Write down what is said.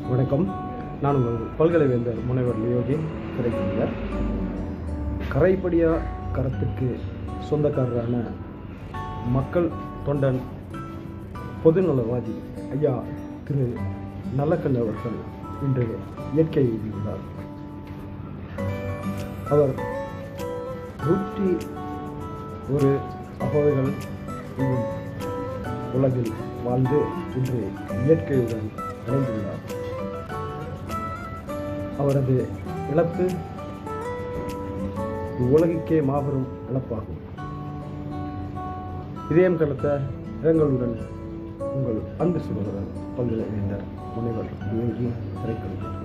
வணக்கம். நான் உங்கள் பல்கலைவேந்தர் முனைவர் லியோகி திரைக்கலைஞர். கரைப்படியா கரத்துக்கு சொந்தக்காரரான மக்கள் தொண்டன் பொதுநலவாதி ஐயா திரு நல்லக்கண்ணு அவர்கள் இன்று இயற்கை எழுதியுள்ளார். அவர் 101 அகவைகள் உலகில் வாழ்ந்து இன்று இயற்கையுடன் இணைந்துள்ளார். அவரது இழப்பு உலகுக்கே மாபெரும் இழப்பாகும். இதயம் கலந்த இரங்கலுடன் உங்கள் அன்பு சகோதரர் பல்கலைவேந்தர் முனைவர் லியோகி திரைக்கலைஞர்.